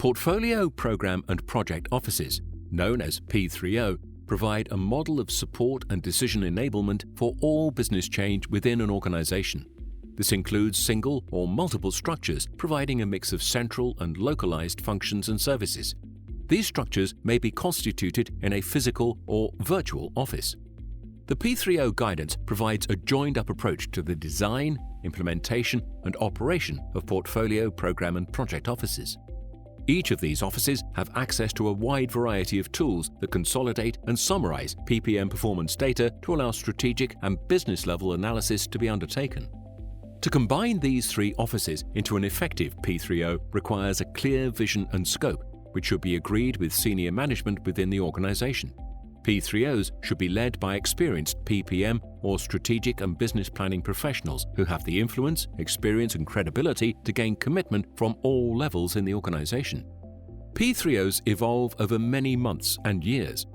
Portfolio, Program and Project Offices, known as P3O, provide a model of support and decision enablement for all business change within an organization. This includes single or multiple structures providing a mix of central and localized functions and services. These structures may be constituted in a physical or virtual office. The P3O guidance provides a joined-up approach to the design, implementation, and operation of portfolio, program, and project offices. Each of these offices have access to a wide variety of tools that consolidate and summarize PPM performance data to allow strategic and business-level analysis to be undertaken. To combine these three offices into an effective P3O requires a clear vision and scope, which should be agreed with senior management within the organization. P3Os should be led by experienced PPM or strategic and business planning professionals who have the influence, experience, and credibility to gain commitment from all levels in the organization. P3Os evolve over many months and years.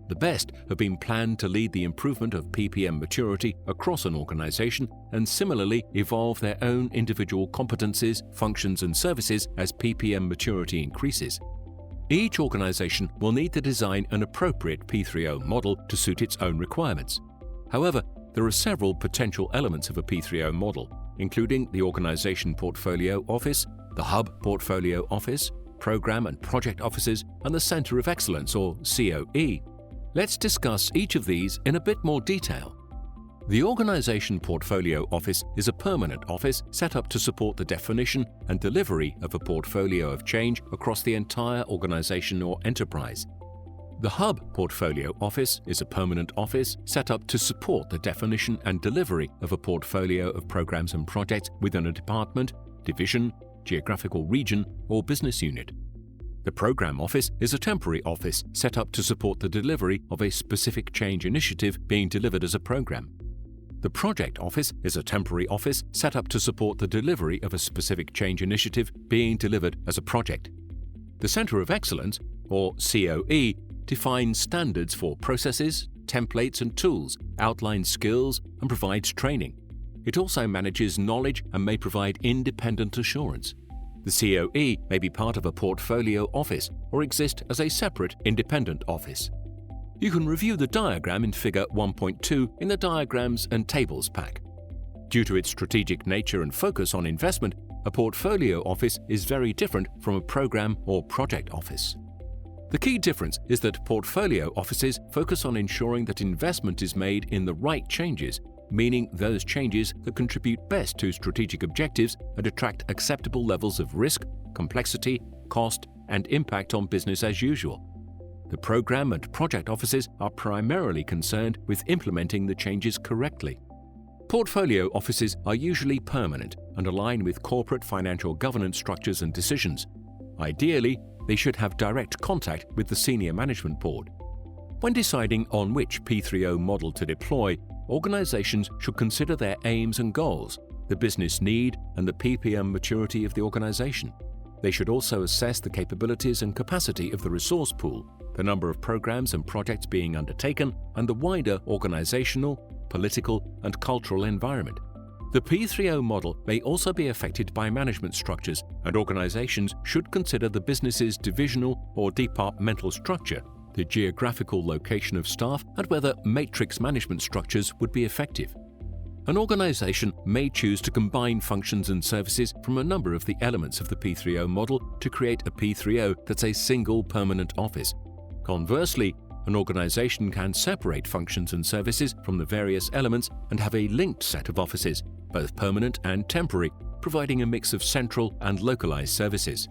The best have been planned to lead the improvement of PPM maturity across an organization and similarly evolve their own individual competencies, functions, and services as PPM maturity increases. Each organization will need to design an appropriate P3O model to suit its own requirements. However, there are several potential elements of a P3O model, including the Organization Portfolio Office, the Hub Portfolio Office, Program and Project Offices, and the Center of Excellence, or COE. Let's discuss each of these in a bit more detail. The Organization Portfolio Office is a permanent office set up to support the definition and delivery of a portfolio of change across the entire organization or enterprise. The Hub Portfolio Office is a permanent office set up to support the definition and delivery of a portfolio of programs and projects within a department, division, geographical region, or business unit. The Program Office is a temporary office set up to support the delivery of a specific change initiative being delivered as a program. The Project Office is a temporary office set up to support the delivery of a specific change initiative being delivered as a project. The Center of Excellence, or COE, defines standards for processes, templates, and tools, outlines skills, and provides training. It also manages knowledge and may provide independent assurance. The COE may be part of a portfolio office or exist as a separate independent office. You can review the diagram in Figure 1.2 in the Diagrams and Tables pack. Due to its strategic nature and focus on investment, a portfolio office is very different from a program or project office. The key difference is that portfolio offices focus on ensuring that investment is made in the right changes, meaning those changes that contribute best to strategic objectives and attract acceptable levels of risk, complexity, cost, and impact on business as usual. The program and project offices are primarily concerned with implementing the changes correctly. Portfolio offices are usually permanent and align with corporate financial governance structures and decisions. Ideally, they should have direct contact with the senior management board. When deciding on which P3O model to deploy, organizations should consider their aims and goals, the business need, and the PPM maturity of the organization. They should also assess the capabilities and capacity of the resource pool, the number of programs and projects being undertaken, and the wider organizational, political, and cultural environment. The P3O model may also be affected by management structures, and organizations should consider the business's divisional or departmental structure, the geographical location of staff, and whether matrix management structures would be effective. An organization may choose to combine functions and services from a number of the elements of the P3O model to create a P3O that's a single permanent office. Conversely, an organization can separate functions and services from the various elements and have a linked set of offices, both permanent and temporary, providing a mix of central and localized services.